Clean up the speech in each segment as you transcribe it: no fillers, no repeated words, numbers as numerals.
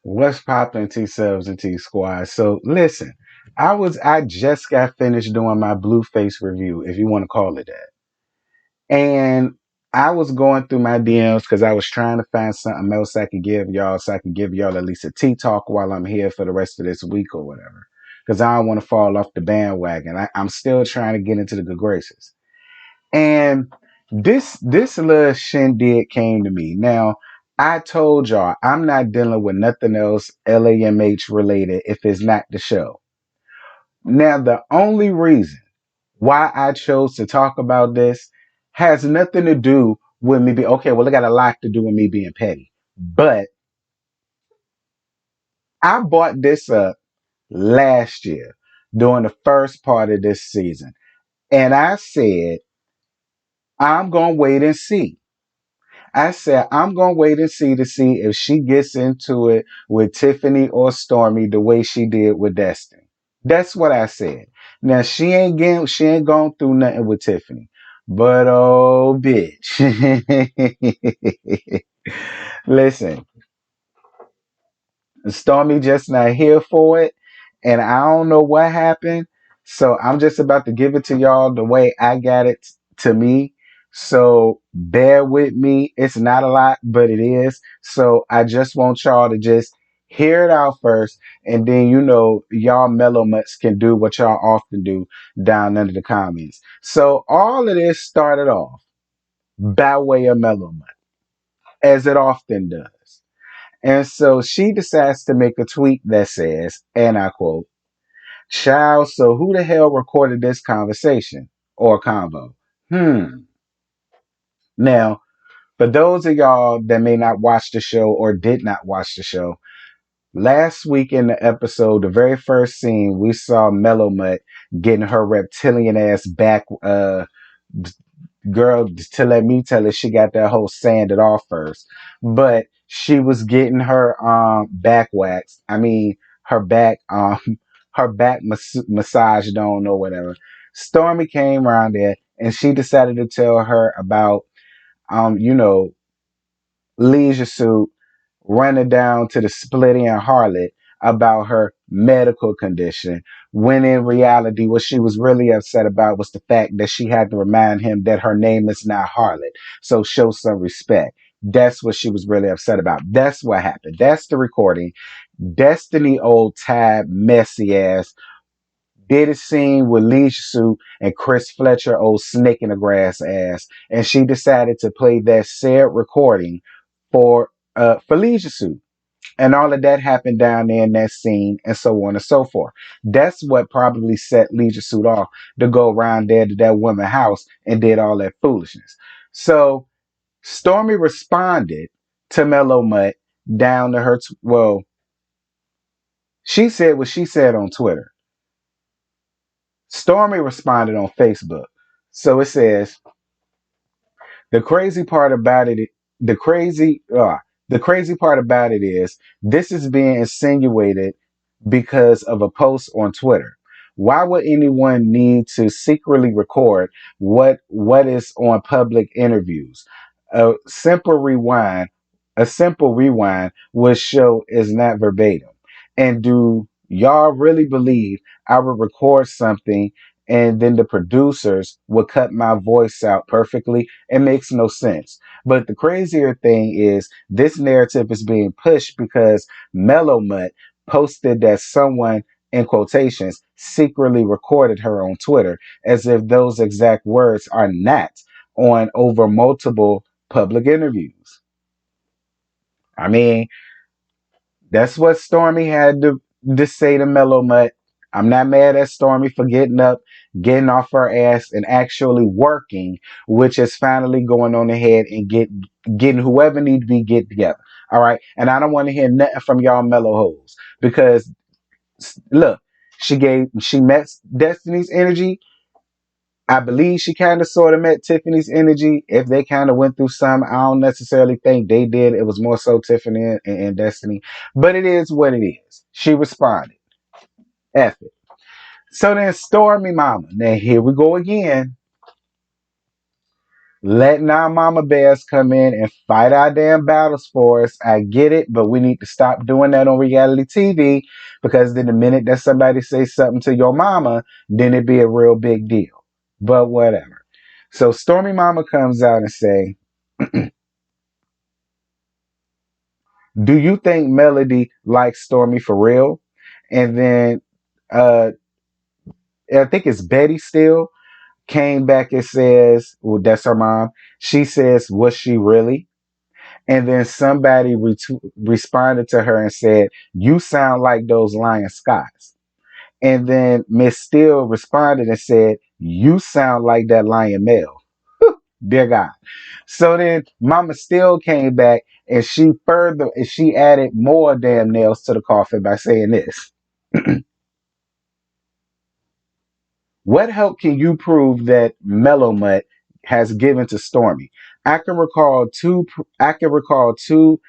What's poppin', T subs and T squad? So listen, I just got finished doing my Blueface review, if you want to call it that. And I was going through my DMs because I was trying to find something else I could give y'all so I could give y'all at least a T talk while I'm here for the rest of this week or whatever. Because I don't want to fall off the bandwagon. I'm still trying to get into the good graces. And this little shindig came to me. Now, I told y'all I'm not dealing with nothing else LAMH related if it's not the show. Now, the only reason why I chose to talk about this has nothing to do with me being okay. Well, it got a lot to do with me being petty. But I bought this up last year during the first part of this season. And I said, I'm going to wait and see. I said, I'm going to wait and see if she gets into it with Tiffany or Stormi the way she did with Destiny. That's what I said. Now, she ain't gone through nothing with Tiffany. But oh, bitch. Listen, Stormy just not here for it, and I don't know what happened. So I'm just about to give it to y'all the way I got it to me. So bear with me. It's not a lot, but it is. So I just want y'all to just hear it out first, and then y'all mellow mutts can do what y'all often do down under the comments. So all of this started off by way of mellow mutt, as it often does. And so she decides to make a tweet that says, and I quote, "Child, so who the hell recorded this conversation or convo?" Now, for those of y'all that may not watch the show or did not watch the show, last week in the episode, the very first scene, we saw Mellow Mutt getting her reptilian ass back. Girl, to let me tell it, she got that whole sanded off first, but she was getting her back waxed. I mean, her back her back massaged on or whatever. Stormy came around there and she decided to tell her about you know leisure suit running down to the split end harlot about her medical condition, when in reality what she was really upset about was the fact that she had to remind him that her name is not harlot, so show some respect. That's what she was really upset about. That's what happened. That's the recording. Destiny, old tab messy ass, did a scene with Leisure Suit and Chris Fletcher, old snake in the grass ass, and she decided to play that said recording for Leisure Suit. And all of that happened down there in that scene, and so on and so forth. That's what probably set Leisure Suit off to go around there to that woman's house and did all that foolishness. So Stormy responded to Mellow Mutt down to her. Well, she said what she said on Twitter. Stormy responded on Facebook. So it says, the crazy part about it, the crazy, the crazy part about it is this is being insinuated because of a post on Twitter. Why would anyone need to secretly record what is on public interviews? A simple rewind, a simple rewind would show is not verbatim. And do y'all really believe I would record something and then the producers would cut my voice out perfectly? It makes no sense. But the crazier thing is this narrative is being pushed because Mellow Mutt posted that someone, in quotations, secretly recorded her on Twitter, as if those exact words are not on over multiple public interviews. I mean, that's what Stormy had to say to Mellow Mutt. I'm not mad at Stormy for getting up, getting off her ass, and actually working, which is finally going on ahead and getting whoever need to be get together. All right. And I don't want to hear nothing from y'all mellow hoes because look, she met Destiny's energy. I believe she kind of sort of met Tiffany's energy. If they kind of went through some, I don't necessarily think they did. It was more so Tiffany and Destiny. But it is what it is. She responded. F it. So then Stormy Mama. Now here we go again. letting our mama bears come in and fight our damn battles for us. I get it, but we need to stop doing that on reality TV, because then the minute that somebody says something to your mama, then it be a real big deal. But whatever. So Stormy Mama comes out and say, "Do you think Melody likes Stormy for real?" And then uh I think it's Betty Steele came back and says, well, that's her mom. She says, "Was she really?" And then somebody responded to her and said, "You sound like those Lion Scots." And then Miss Steele responded and said, "You sound like that Lion Male." Dear God. So then Mama Steele came back and she added more damn nails to the coffin by saying this. What help can you prove that Melomut has given to Stormy? I can recall two. I can recall two.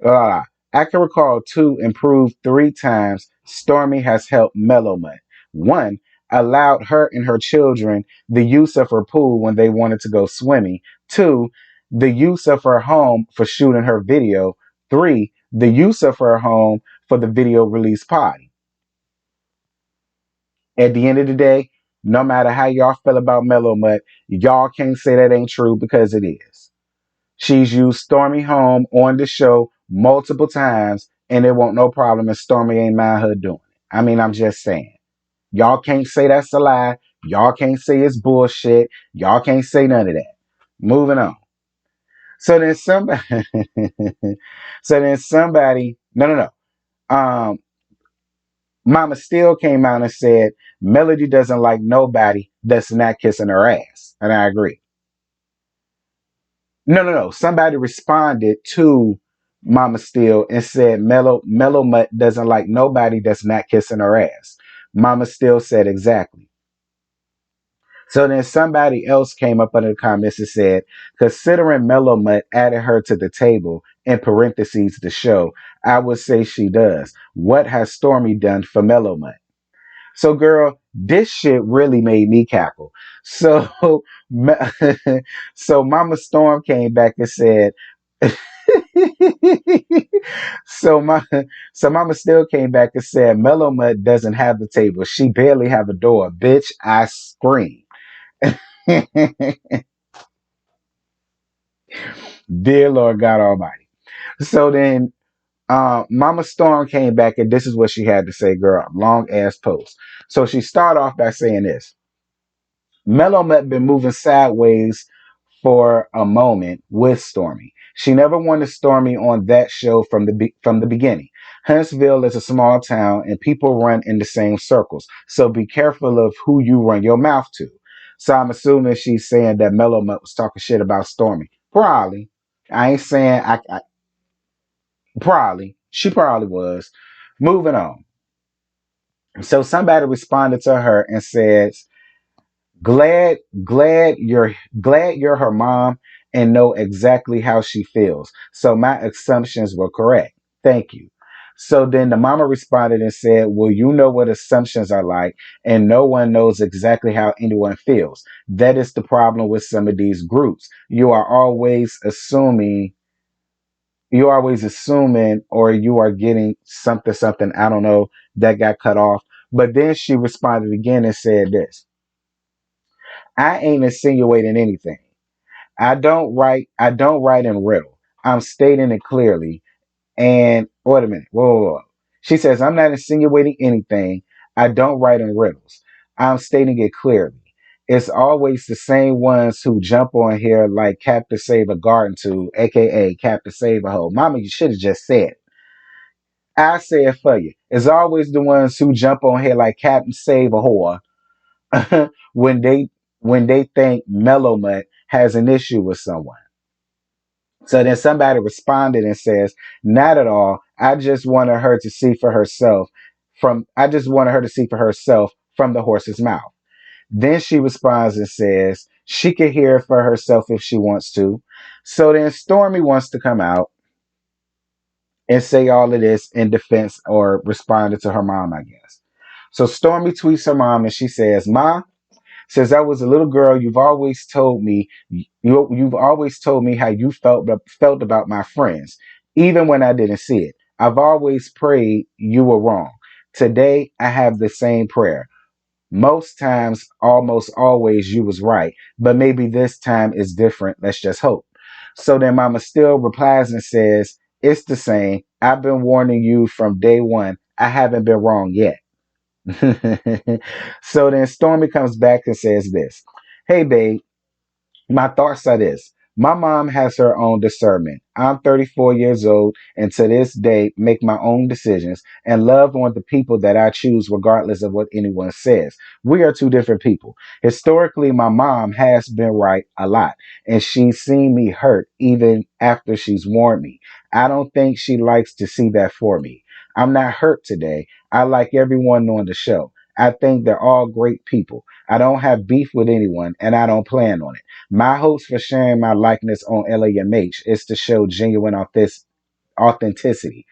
Uh, I can recall two improved three times Stormy has helped Melomut. One, allowed her and her children the use of her pool when they wanted to go swimming. Two, the use of her home for shooting her video. Three, the use of her home for the video release party. At the end of the day, no matter how y'all feel about Melomut, y'all can't say that ain't true, because it is. She's used Stormy home on the show multiple times, and it won't no problem, and Stormy ain't mind her doing it. I mean, I'm just saying. Y'all can't say that's a lie. Y'all can't say it's bullshit. Y'all can't say none of that. Moving on. So then somebody, no, no, no. Mama Steele came out and said Melody doesn't like nobody that's not kissing her ass, and I agree. No, no, no. Somebody responded to Mama Steele and said Mellow Mutt doesn't like nobody that's not kissing her ass. Mama Steele said exactly. So then somebody else came up under the comments and said, considering Mellow Mutt added her to the table, in parentheses the show, I would say she does. What has Stormy done for Mellow Mutt? So, girl, this shit really made me cackle. So, so Mama Storm came back and said, so my so Mama still came back and said, Mellow Mud doesn't have the table. She barely have a door. Bitch, I scream. Dear Lord God Almighty. So then Mama Storm came back and this is what she had to say, girl. Long ass post. So she started off by saying this. Mellow had been moving sideways for a moment with Stormy. She never wanted Stormy on that show from the beginning. Huntsville is a small town and people run in the same circles. So be careful of who you run your mouth to. So I'm assuming she's saying that Mellow Mutt was talking shit about Stormy. Probably. I ain't saying I probably. She probably was. Moving on. So somebody responded to her and says, Glad, glad you're her mom and know exactly how she feels. So my assumptions were correct. Thank you. So then the mama responded and said, well, you know what assumptions are like, and no one knows exactly how anyone feels. That is the problem with some of these groups. You're always assuming, or you are getting something, I don't know, that got cut off. But then she responded again and said this. I ain't insinuating anything. I don't write in riddle. I'm stating it clearly. And wait a minute. Whoa. She says, I'm not insinuating anything. I don't write in riddles. I'm stating it clearly. It's always the same ones who jump on here like Captain Save a Garden Tool, aka Captain Save a Hoe. Mama, you should have just said it. I say it for you. It's always the ones who jump on here like Captain Save a Whore when they think Melomut has an issue with someone. So then somebody responded and says, not at all. I just wanted her to see for herself from the horse's mouth. Then she responds and says she can hear it for herself if she wants to. So then Stormy wants to come out and say all of this in defense or responded to her mom, I guess. So Stormy tweets her mom and she says, Ma, Since I was a little girl, you've always told me how you felt about my friends, even when I didn't see it. I've always prayed you were wrong. Today I have the same prayer. Most times, almost always, you was right, but maybe this time is different. Let's just hope. So then Mama still replies and says, "It's the same. I've been warning you from day one. I haven't been wrong yet." So then Stormy comes back and says this: "Hey, babe, my thoughts are this. My mom has her own discernment. I'm 34 years old and to this day make my own decisions and love on the people that I choose regardless of what anyone says. We are two different people. Historically, my mom has been right a lot and she's seen me hurt even after she's warned me. I don't think she likes to see that for me. I'm not hurt today. I like everyone on the show. I think they're all great people. I don't have beef with anyone and I don't plan on it. My hopes for sharing my likeness on LAMH is to show genuine authenticity,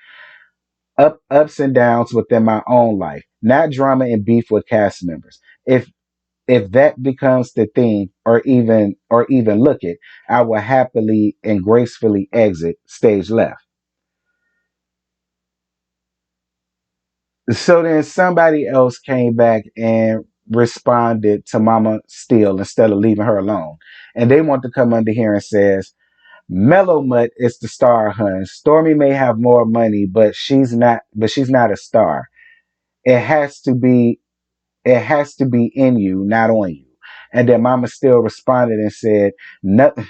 ups and downs within my own life, not drama and beef with cast members. If that becomes the theme or even look it, I will happily and gracefully exit stage left." So then somebody else came back and responded to Mama Steele instead of leaving her alone. And they want to come under here and says, Mellow Mutt is the star, hun. Stormy may have more money, but she's not. But she's not a star. It has to be. It has to be in you, not on you. And then Mama still responded and said, "Nothing,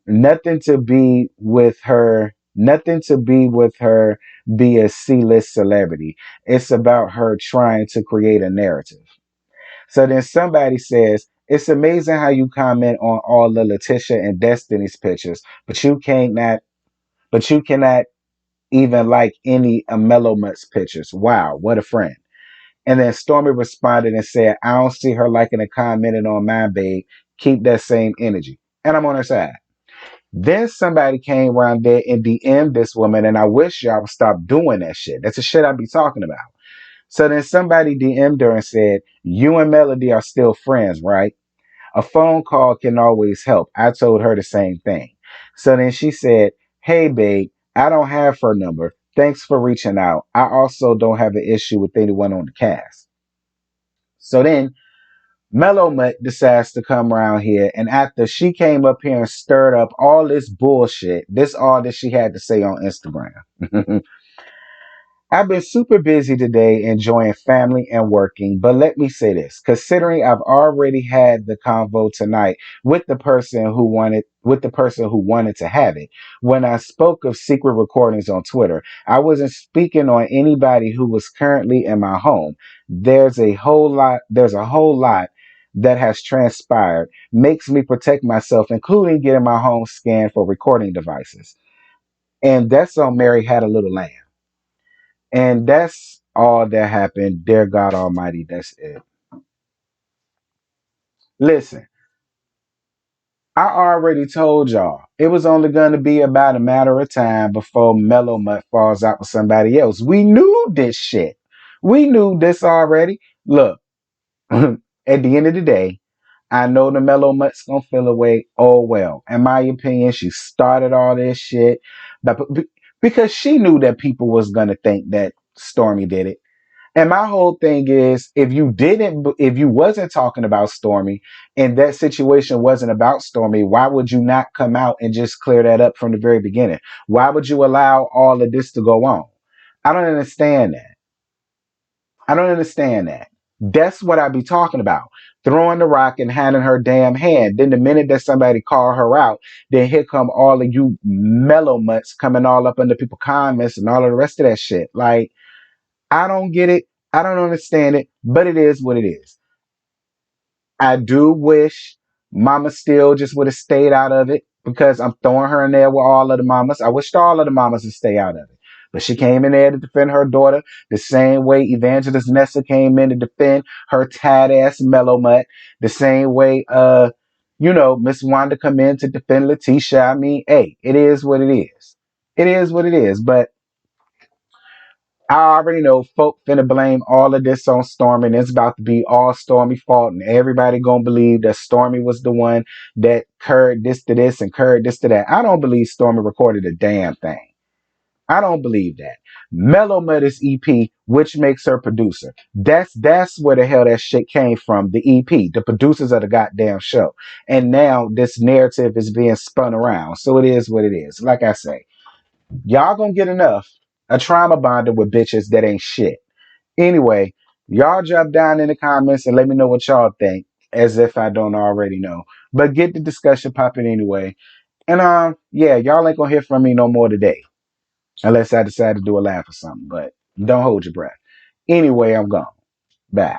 nothing to be with her. Nothing to be with her. Be a C-list celebrity. It's about her trying to create a narrative." So then somebody says, "It's amazing how you comment on all the Letitia and Destiny's pictures, but you cannot even like any of Mellow Mutt's pictures. Wow, what a friend." And then Stormy responded and said, "I don't see her liking and commenting on mine, babe. Keep that same energy." And I'm on her side. Then somebody came around there and DM'd this woman, and I wish y'all would stop doing that shit. That's the shit I be talking about. So then somebody DM'd her and said, "You and Melody are still friends, right? A phone call can always help." I told her the same thing. So then she said, "Hey, babe, I don't have her number. Thanks for reaching out. I also don't have an issue with anyone on the cast." So then Mellow Mutt decides to come around here, and after she came up here and stirred up all this bullshit, this all that she had to say on Instagram. I've been super busy today enjoying family and working, but let me say this, considering I've already had the convo tonight with the person who wanted to have it. When I spoke of secret recordings on Twitter, I wasn't speaking on anybody who was currently in my home. There's a whole lot that has transpired, makes me protect myself, including getting my home scanned for recording devices. And that's on Mary Had a Little Lamb. And that's all that happened. Dear God Almighty, that's it. Listen, I already told y'all it was only going to be about a matter of time before Mellow Mutt falls out with somebody else. We knew this shit. We knew this already. Look, at the end of the day, I know the Mellow Mutt's gonna feel away. Oh well. In my opinion, she started all this shit, but because she knew that people was gonna think that Stormy did it. And my whole thing is, if you wasn't talking about Stormy and that situation wasn't about Stormy, why would you not come out and just clear that up from the very beginning? Why would you allow all of this to go on? I don't understand that. I don't understand that. That's what I be talking about. Throwing the rock and handing her damn hand. Then the minute that somebody call her out, then here come all of you mellow mutts coming all up under people comments and all of the rest of that shit. Like, I don't get it. I don't understand it, but it is what it is. I do wish Mama still just would have stayed out of it because I'm throwing her in there with all of the mamas. I wished all of the mamas would stay out of it. But she came in there to defend her daughter the same way Evangelist Nessa came in to defend her tad ass mellow mutt. The same way, Miss Wanda come in to defend Letitia. I mean, hey, it is what it is. It is what it is. But I already know folk finna blame all of this on Stormy, and it's about to be all Stormy fault, and everybody gonna believe that Stormy was the one that curred this to this and curred this to that. I don't believe Stormy recorded a damn thing. I don't believe that. Mello made this EP, which makes her producer. That's where the hell that shit came from. The EP, the producers of the goddamn show. And now this narrative is being spun around. So it is what it is. Like I say, y'all gonna get enough. A trauma bonder with bitches that ain't shit. Anyway, y'all drop down in the comments and let me know what y'all think, as if I don't already know. But get the discussion popping anyway. And yeah, y'all ain't gonna hear from me no more today. Unless I decide to do a laugh or something. But don't hold your breath. Anyway, I'm gone. Bye.